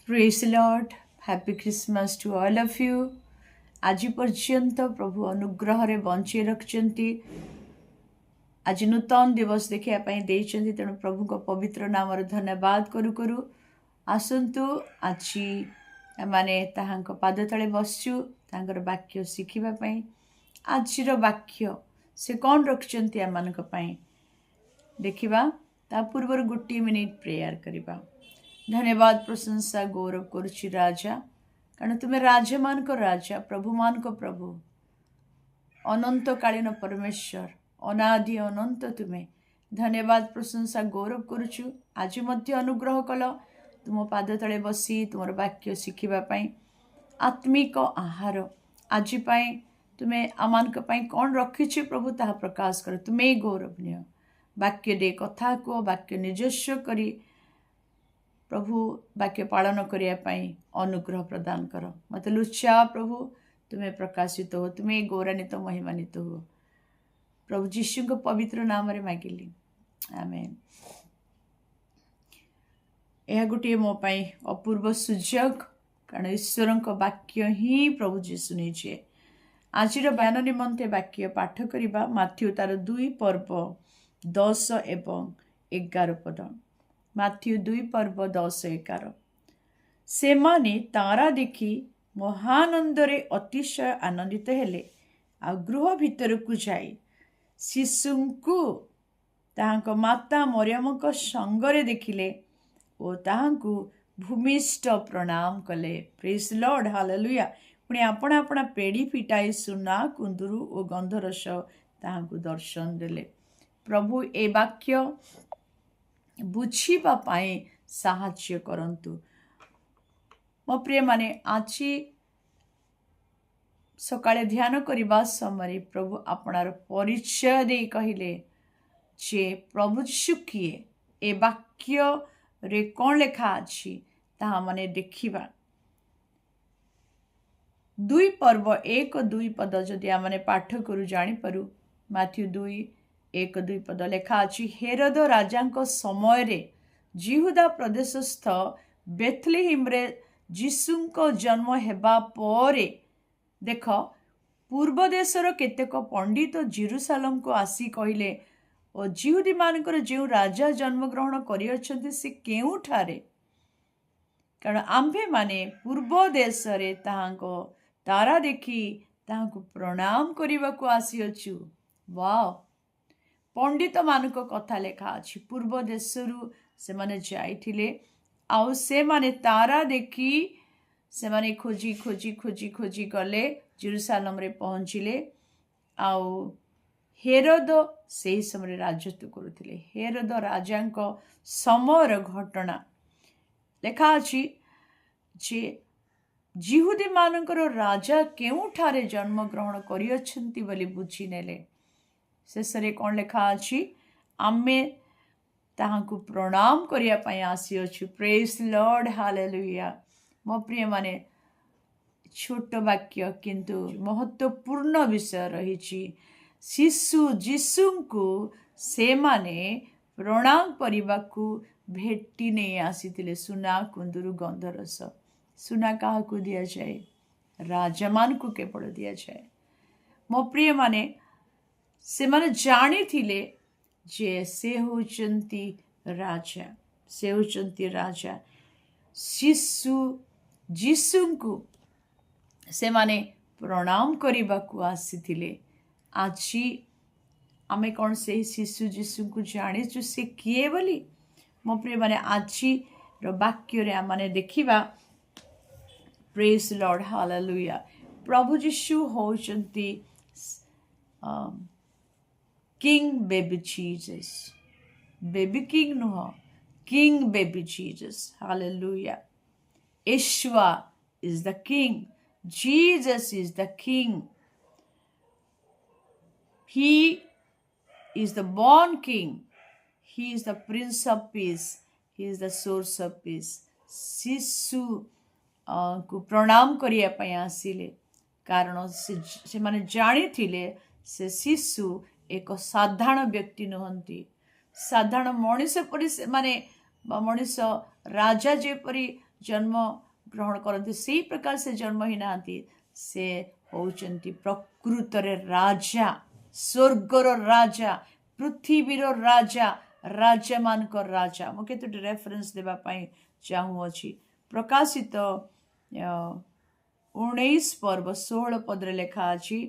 Praise the Lord. Happy Christmas to all of you. आज पर्यंत प्रभु अनुग्रह रे बंची रखिंट आज नूतन दिवस देखा तेणु प्रभु को पवित्र नाम धन्यवाद करू करू आसतु आज माने पाद तले बसचु तांकर वाक्य शिखिबा आज वाक्य से कौन रखिंट आम देखा ता पूर्व गोटे मिनिट प्रेयर करवा। धन्यवाद प्रशंसा गौरव करुछि राजा, कारण तुम्हें राजा मान को राजा, प्रभु मान को प्रभु, अनंत कालीन परमेश्वर, अनादि अनंत तुम्हें धन्यवाद प्रशंसा गौरव करुछु। आज मध्य अनुग्रह कल तुम पाद तले बसी तुम वाक्य शिखिबा आत्मिक आहार आज तुम्हें आमान कौन रखी प्रभु ता प्रकाश कर। तुम्हें गौरव निय वाक्य दे कथा को वाक्य निजस्व करी प्रभु वाक्य पालन करने अनुग्रह प्रदान कर। मत लुचा प्रभु तुम्हें प्रकाशित हो, तुम्हें गौरवान्वित महिमान्वित हो। प्रभु जीशु को पवित्र नाम रे मागिली, आमेन। यह गोटे मो पाई अपूर्व सुजोग, कारण ईश्वर वाक्य ही प्रभु जीशु नहीं। आज बयान निमंते वाक्य पाठ करवा माथ्यू तार 2 पर्व 10 एवं 11 पद। माथ्यू 2 पर्व 10 11। से माने तारा देखी महानंदरे अतिशय आनंदित हेले आ गृह भितर को जाई शिशु को ताहांको माता मरियम को संगरे देखिले और ताहांको भूमिष्ठ प्रणाम कले। Praise lord, hallelujah. पुणी आपण आपण पेड़ी फिटाई सुना कुंदरू और गंधरस ताहांको दर्शन देले। प्रभु ए वाक्य बुझीबा पाए साहाय्य करंतु। मो प्रिय माने आज सकाळे ध्यान करबा समय प्रभु आपणार परिचय दे कहिले जे प्रभु यीशु किए, ए वाक्य रे कौन लेखा अछि ताहा माने देखिबा। 2 पर्व 1 2 पद जदि आमने पाठ करू जानी पारू। माथ्यू 2 1 2 पद लेखा अछि, हेरोद राजांको समय रे जिहुदा प्रदेशस्थ बेथलेहेम रे जीशुंको जन्म हेबा परे देख पूर्व देशर केतेक पंडित जेरुसालेम को आसी कहिले और जिहुदी मानकर जो राजा जन्म ग्रहण करियछन्ति से केउठारे, कारण आम्भे माने पूर्व देश रे ताहांको तारा देखी ताहांको प्रणाम करिबा को आसीअछु। वाओ, पंडित मानक कथा लेखा अछि। पूर्व देशरू से माने जाइथिले आउ से माने तारा देखी से माने खोजी खोजी खोजी खोजी गले जेरुसालेम रे पहुंचिले। आउ हेरोद से समय राजत्व करुथिले। हेरोद राजांको समयर घटना लेखा अछि जे जिहुदी मानकर राजा केउठारे जन्म ग्रहण करियछन्ति बोली बुझी नेले। शेषरे कौन लेखा अछि, आमे ताहांको प्रणाम करिया पई आसीअछु। Praise lord, hallelujah. मो प्रिय माने छोट वाक्य किंतु महत्वपूर्ण विषय रही। शिशु जीशुंको से माने प्रणाम करबाकू भेटी नहीं आसीथिले सुना कुंदरू गंधरस। सुना क्या दिया जाए, राजा मान को केवल दिया जाए। मो प्रिय माने से माने जानी थिले जे से होचंती राजा, से होचंती राजा। शिशु जीशुंको से माने प्रणाम करबाकू आसीथिले। आज आमे कौन से शिशु जीशु को जानिचु से किए बोली। मो प्रिय माने आज वाक्य रे माने देखिबा। Praise lord, hallelujah. प्रभु यीशु होचंती king baby Jesus, baby king नुह, king baby Jesus, hallelujah. Yeshua is the king, Jesus is the king. He is the born king. He is the prince of peace. He is the source of peace. शिशु को प्रणाम करिया पई आसिले, कारण से माने जानी थिले से शिशु एक साधारण व्यक्ति नुहंती। साधारण मनीष परि माने मनीष राजा जेपरी जन्म ग्रहण करते से प्रकार से जन्म ही ना से होउचंती प्रकृत राजा स्वर्गर राजा पृथ्वीर राजा राजा मान राजा मु केतोटी रेफरेंस देबा पई चाहूँगी प्रकाशित 19 पर्व 16 पद लेखा अछि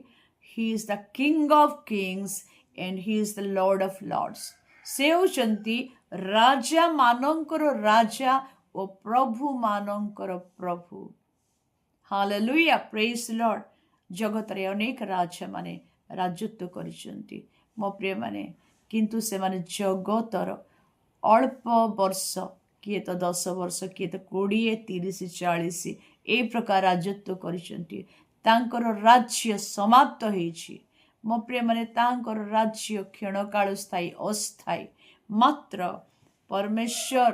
he is the king of kings and he is the lord of lords से होचंती राजा मानंकर राजा ओ प्रभु मानंकर प्रभु हालेलुया प्रेज लॉर्ड जगत रे अनेक राजा माने राजत्व करिसंती मो प्रिय माने किंतु से माने जगतर अल्प वर्ष किए तो 10 वर्ष किए तो 20 30 40 ए प्रकार राजत्व करिसंती तांकर राज्य समाप्त होईछि मो प्रिय माने तांकर राज्य क्षणकाल स्थायी अस्थायी मात्र परमेश्वर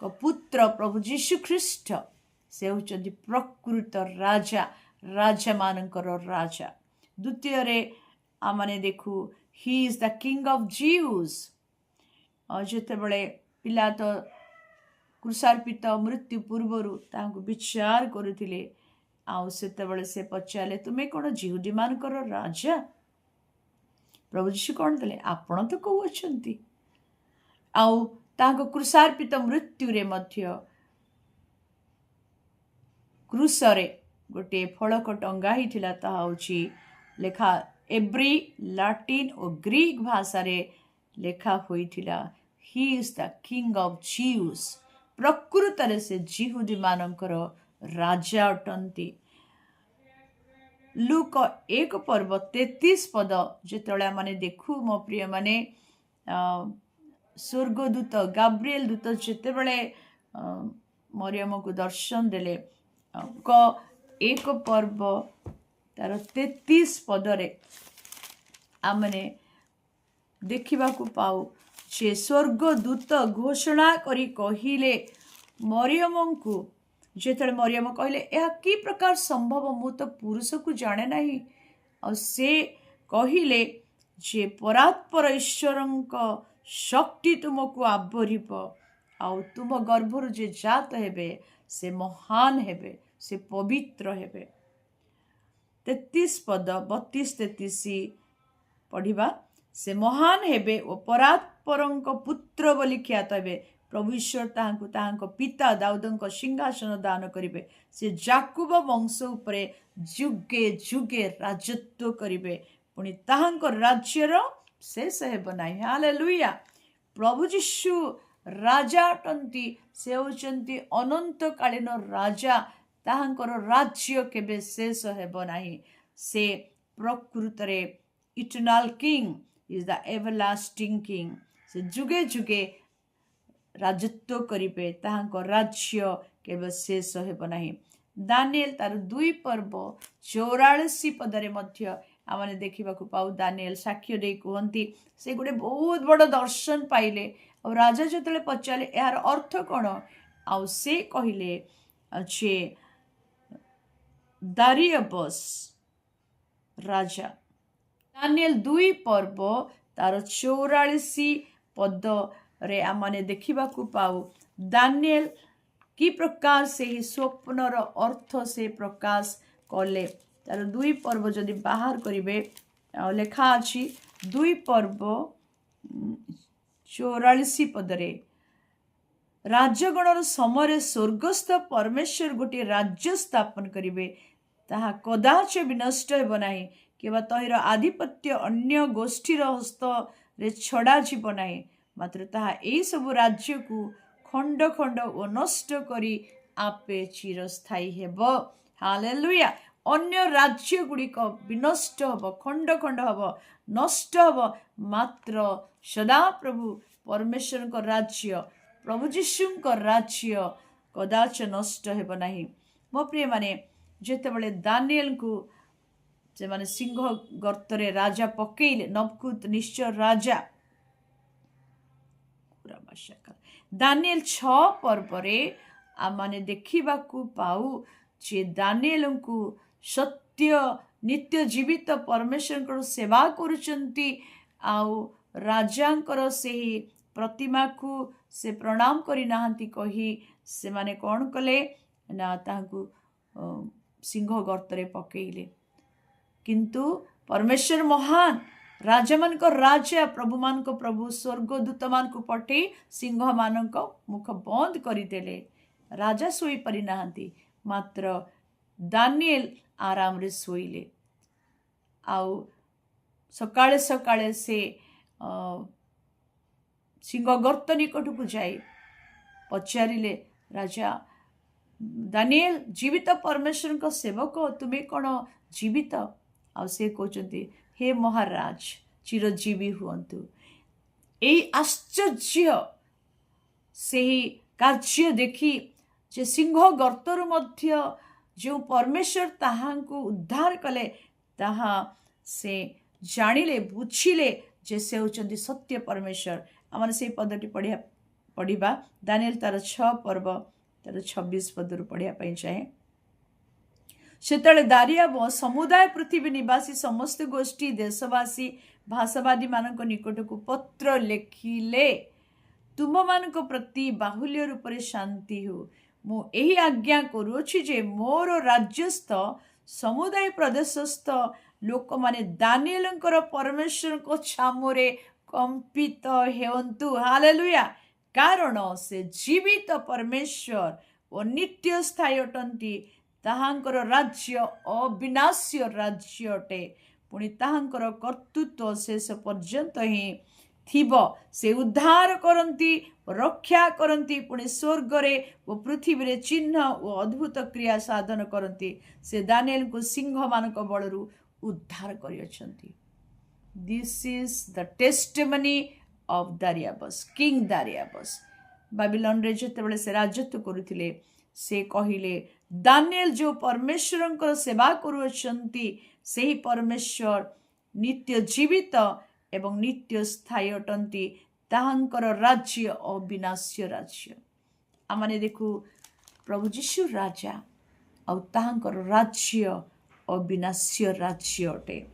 को पुत्र प्रभु जीशु ख्रीष्ट से होचंती प्रकृत राजा राजा मानकर राजा द्वितीय रे आमने देखू ही is the king of Jews जेते बळे पिला तो क्रूसार्पित मृत्यु पूर्वरु तांको विचार करुथिले आउ सेते बळे से पचाले तुमे कोन जिहुदी मानकर राजा प्रभु जीशु कोन देले आपण तो को अछंती आउ तांको क्रूसार्पित मृत्यु रे मध्य क्रूसरे गोटे फलक टंगा ही थिला ताहा होची लेखा एब्री लाटिन और ग्रीक भाषा रे लेखा हुई थिला ही is the king of Jews प्रकृत रे से जिहुदी मानकर राजा अटंती लूक 1 पर्व 33 पद जेतळे माने देखू मो प्रिय माने स्वर्गदूत गाब्रिएल दूत जेतेबेले मरियम को दर्शन देले एक पर्व तार 33 पदरे आमने देखा पाऊ जे स्वर्गदूत घोषणा करी कहिले मरियम को जेतले मरियम कहले यह कि प्रकार संभव मु तो पुरुष को जाने नहीं और से कहिले जे परात्पर ईश्वरंक शक्ति तुमको आवरिब आउ तुम गर्भरु जे जात हेबे से महान हेबे से पवित्र हेबे 33 पद 32-33 पढ़िबा से महान हेबे ओ परात्परंक पुत्र बोली ख्यात हेबे प्रभु ईश्वर ताहांको पिता दाऊदंक सिंहासन दान करिवे से जाकुब वंश उपरे जुगे जुगे राजत्व करिवे पुणी ताहांको राज्यर शेष हेब नाही हालेलुया प्रभु यीशु राजा अटंती से होचंती अनंत कालीन राजा ताहांकर राज्य केबे शेष हेब नाही से प्रकृत रे eternal king is the everlasting king से जुगे जुगे राजत्व करिवे ताहांकर राज्य केबे शेष हेब नाही दानिएल तार 2 पर्व 84 पदरे मध्य आमने देखा पाऊ दानिएल साक्ष्य दे कहती से गोटे बहुत बड़ दर्शन पाइले और राजा जो पचारे यार अर्थ कौन आउ से कहले जे दारियबस राजा दानिएल 2 पर्व तार 84 पद रे आमने देखा पाऊ दानिएल कि प्रकार से ही स्वप्नर अर्थ से प्रकाश कले तार 2 पर्व जदि बाहर करिवे लेखा अछि 2 पर्व 84 पदरे राजगणर समय स्वर्गस्थ परमेश्वर गोटे राज्य स्थापन करिवे ताहा कदाच विनष्ट हेब नाही केवल तहिर आधिपत्य अन्य गोष्ठीर हस्त रे छड़ा जीव नाही मात्र ताहा एई सब राज्य को खंड खंड और नष्ट करी आपे चिरस्थायी हेब हालेलुया अन्य राज्य गुड़िक विनष्ट हब खंड खंड हब नष्ट हब मात्र सदा प्रभु परमेश्वर को राज्य प्रभु जीशु को राज्य कदाच नष्ट हेब नाही मो प्रिय माने जेतेबेले दानिएल को से माने सिंह गर्तरे राजा पकेइले नबकुत निश्चय राजा दानिएल 6 पर्वरे आमाने देखिबाकू पाऊ जे दानिएल को सत्य नित्य जीवित परमेश्वर को सेवा करुचंती आउ राजांकर से प्रतिमा को से प्रणाम करी नाहंती कही से माने कौन कले ना ताहाकु सिंह गर्तरे पकेइले। किंतु परमेश्वर महान राजा मान को राजा प्रभु मान को प्रभु स्वर्गदूत मान को पठे सिंह मान को मुख बंद करदेले। राजा शोई पारि नाहांती मात्र दानिएल आराम रे शोइले। आउ सकाळे सकाळे से सिंह गर्त निकट को जाई पचारिले राजा दानिएल जीवित परमेश्वर को सेवक तुम्हें कौन जीवित आ से कहते हे महाराज चिरजीवी हुंतु। यही आश्चर्य से ही कार्य देखी जे सिंह गर्तर मध्य जो परमेश्वर ताहांको उद्धार कले ताहा से जानिले बुझिले जे से होचंती सत्य परमेश्वर। आमने से पदटी पढ़िबा दानिएल तार 6 पर्व तार 26 पदरु पढ़िया पई चाहे। सेतले दारिया समुदाय पृथ्वी निवासी समस्त गोष्ठी देशवासी भाषावादी मानक निकट को पत्र लेखिले तुम मानक प्रति बाहुल्य रूप से शांति हो। मु एही आज्ञा करूछि जे मोर राज्यस्थ समुदाय प्रदेशस्थ लोक माने दानिएलंकर परमेश्वर को छामरे कंपित हेवंतु। हालेलुया। कारण से जीवित परमेश्वर और नित्य स्थायी अटंती ताहांकर राज्य अविनाश्य राज्य अटे पुणी ताहांकर कर्तृत्व शेष पर्यंत ही थिबो। से उद्धार करंती रक्षा करंती पुणी स्वर्ग रे वो पृथ्वी रे चिन्ह और अद्भुत क्रिया साधन करंती। से दानिएल को सिंह मानक बलरू उद्धार करियछंती। This is the testimony of Dariyabas king Dariyabas. Babylon रे जेतेबेले से राजत्व करुथिले से कहिले दानिएल जो परमेश्वरंकर सेवा करुछंती सेही परमेश्वर नित्य जीवित एवं नित्य स्थायी अटंती ताहांकर राज्य अविनाश्य राज्य। आमाने देखु प्रभु जीशु राजा और ताहांकर राज्य अविनाश्य राज्य अटे।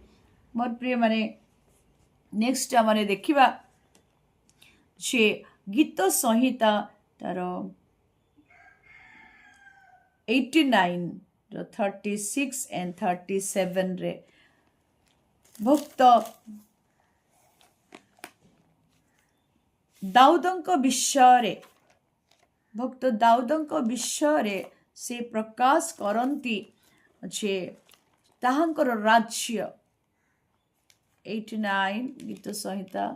मोर प्रिय माने नेक्स्ट आमाने देखिबा जे गीत संहिता तार 89 36 एंड 37 रे भक्त दाऊदंक विषय से प्रकाश करंती जे ताहांकर राज्य 89 गीत संहिता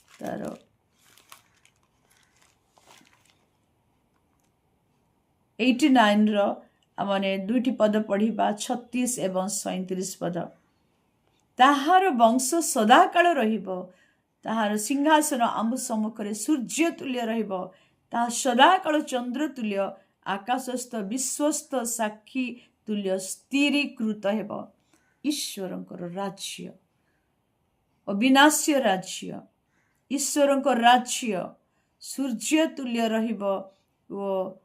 तार 89 रो आमने दुईटी पद पढ़िबा 36 एवं 37 पद। ताहार वंश सदाकाल रहिबो ताहार सिंहासन आम सम्मुखरे सूर्य तुल्य रहिबो ताहा सदाकाल चंद्र तुल्य आकाशस्थ विश्वस्त साक्षी तुल्य स्थिरीकृत हेबो। ईश्वरंकर राज्य अविनाश्य राज्य ईश्वरंकर राज्य सूर्य तुल्य रहिबो वो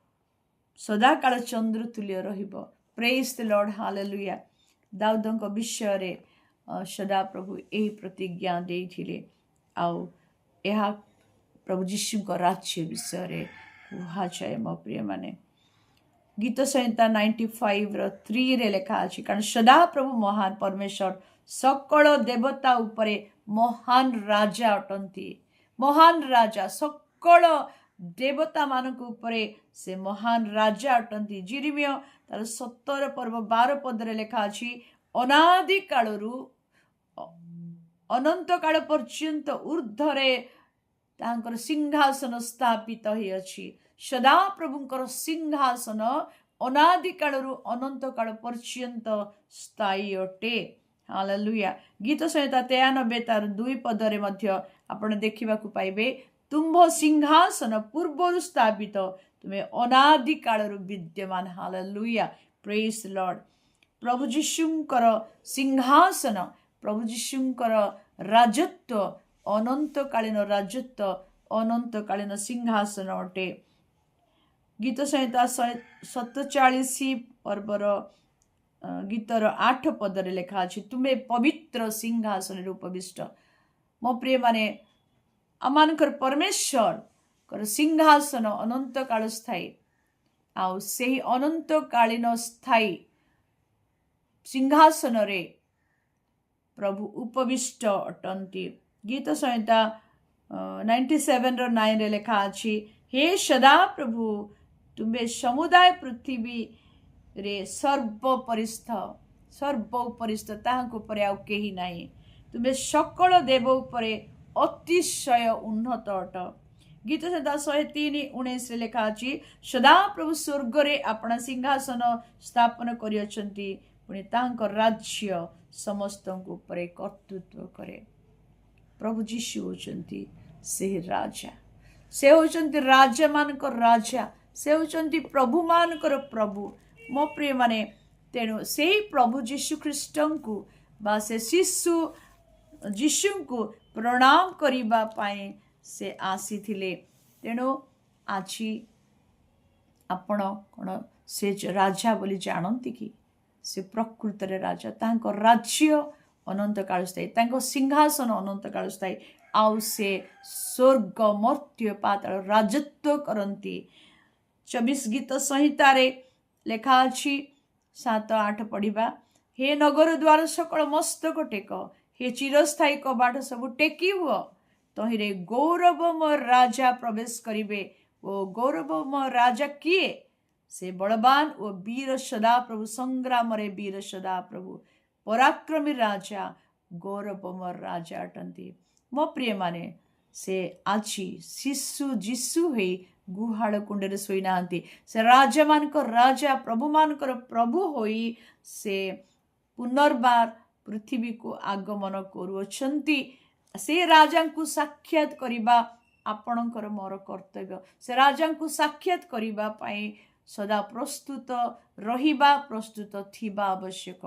सदाकाल चंद्र तुल्य रहिबो। Praise the lord hallelujah. दाऊदंक विषय रे सदा प्रभु यही प्रतिज्ञा देइथिले आउ यह प्रभु जीशु को राज्य विषय रे कुहा जाए। मो प्रिय माने गीत संहिता 95 रो 3 रे लिखा अछि कारण सदा प्रभु महान परमेश्वर सकल देवता उपरे महान राजा अटंती। महान राजा सकल देवता मानक उपरे से महान राजा अटंती। जिरिमिया तार 17 पर्व 12 पद रे लिखा अछि अनादि कालरू अनंत काल पर्यंत ऊर्ध्वरे तांकर सिंहासन स्थापित होई अछि। सदा प्रभुंकर सिंहासन अनादि कालरू अनंत काल पर्यंत स्थायी अटे। हालेलुया। गीत संहिता 93 तार 2 पद रे मध्य आपण देखिबा को पाइबे तुम्भ सिंहासन पूर्वरु स्थापित तुम्हें अनादि कालरू विद्यमान। हालेलुया। Praise lord. प्रभु जीशुंकर सिंहासन प्रभु जीशुंकर राजत्व अनंतकालीन राजत्व अनंतकालीन सिंहासन अटे। गीत संहिता 47 पर्वर गीतर 8 पद रे लिखा अछि तुम्हें पवित्र सिंहासन उपविष्ट। मो प्रिय माने अमानकर परमेश्वर कर सिंहासन अनंत काल स्थायी आउ सेही अनंतकालीन स्थायी सिंहासन रे प्रभु उपविष्ट अटंती। गीत संहिता 97 रे लेखा अछि, हे सदा प्रभु तुम्हें समुदाय पृथ्वी रे सर्व उपरिस्थ ताहाको परे आउ केही नाही। तुम्हें सकल देव उपरे अतिशय उन्नत अट। गीत संहिता 103:19 रे लेखा अछि, सदा प्रभु स्वर्ग रे अपना सिंहासन स्थापन करियछंती, पुणी ताहाको राज्य समस्त उपरे कर्तृत्व करे। प्रभु जीशु होचंती से राजा, से होचंती राजा मानकर राजा, से होचंती प्रभु मानकर प्रभु। मो प्रिय माने तेणु से प्रभु जीशु ख्रीष्ट को बा से शिशु जीशु को प्रणाम करिबा पाए से आसी थिले। तेणु आछि आपण कोन से राजा बोली जानती कि से प्रकृत रे राजा, तांको राज्य अनंत काल स्थायी, तांको सिंहासन अनंत काल स्थायी, आउ से स्वर्ग मर्त्य पाताल राजत्व करती। 24 गीत संहिता रे लेखा अछि 7-8 पढ़िबा, हे नगर द्वार सकल मस्तक टेक, हे चिरस्थायी कबाट सब टेकी हुआ, तहिरे गौरवमय राजा प्रवेश करिबे। ओ गौरवमय राजा किए? से बलवान ओ वीर सदा प्रभु, संग्राम रे वीर सदा प्रभु, पराक्रमी राजा, गौरवमय राजा अटंती। मो प्रिय माने से आछि शिशु जीशु हे गुहाड़ कुंडे शोई नांती, से राजा मानकर राजा, प्रभु मानकर प्रभु होई से पुनर्बार पृथ्वी को आगमन करुअछंती। से राजा को साक्षात करिबा आपणकर मोर कर्तव्य। से राजा को साक्षात करिबा पाई सदा प्रस्तुत रहिबा, प्रस्तुत थिबा आवश्यक।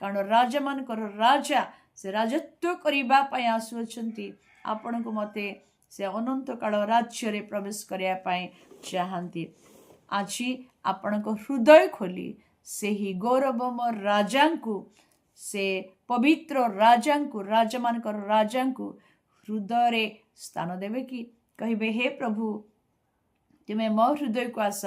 कारण राजा मानकर राजा से राजत्व करिबा पाई आसुअछंती। आपण को मते से अनंत काल राज्य रे प्रवेश करिया पाई चाहंती। आछि आपण को हृदय खोली से ही गौरवमय राजा को, से पवित्र राजा को, राजा मानकर राजा को हृदय रे स्थान देवे कि कहिबे, हे प्रभु तुम्हें मो हृदय को आस,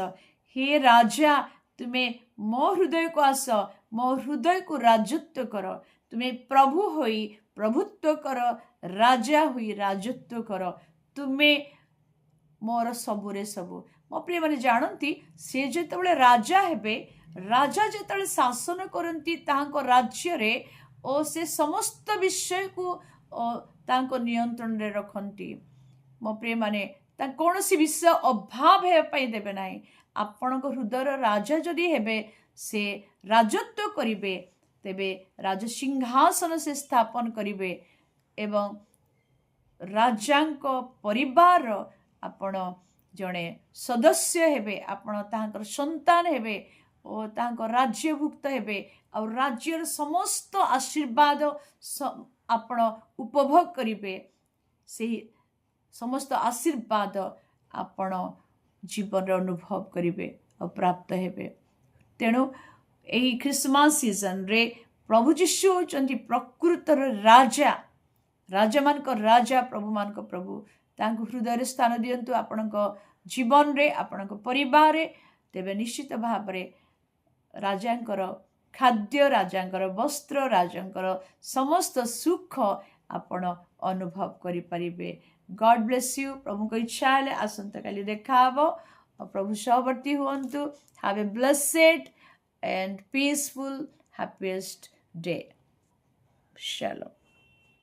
हे राजा तुम्हें मो हृदय को आस, मो हृदय को राजत्व कर, तुम्हें प्रभु होई प्रभुत्व कर, राजा हुई राजत्व कर, तुम्हें मोर सबुरे सबु। मो प्रिय माने जानती से जेतबेले राजा हेबे, राजा जेतबेले शासन करती ताहाको राज्य रे ओ से समस्त विषय को तांको नियंत्रण रे रखती। मो प्रिय माने कौन सी विषय अभाव हे पाई देबे नाही। आपण को हृदय राजा जदि हेबे, से राजत्व करिबे, तेबे राज सिंहासन से स्थापन करिबे एवं राजांको परिवार आपण जड़े सदस्य हेबे, आपण तांकर संतान हेबे ओ तांको राज्यभुक्त हेबे, और राज्यर समस्त आशीर्वाद आपण उपभोग करिबे। से समस्त आशीर्वाद आपण जीवन अनुभव करिबे और प्राप्त हेबे। तेणु एही क्रिसमस सीजन रे प्रभु जीशु होचंती प्रकृत राजा, राजा मानक राजा, प्रभु मानक प्रभु। तांको हृदय स्थान दियंतु आपणक जीवन रे, आपणक परिवार रे, तेबे निश्चित भाव रे राजांकर खाद्य, राजांकर वस्त्र, राजांकर समस्त सुख आपण अनुभव करि परिबे। God bless you. प्रभु को इच्छा हेले आसंता काली देखा हबो। प्रभु सहवर्ती हुअन्तु। Have a blessed and peaceful happiest day. Shalom.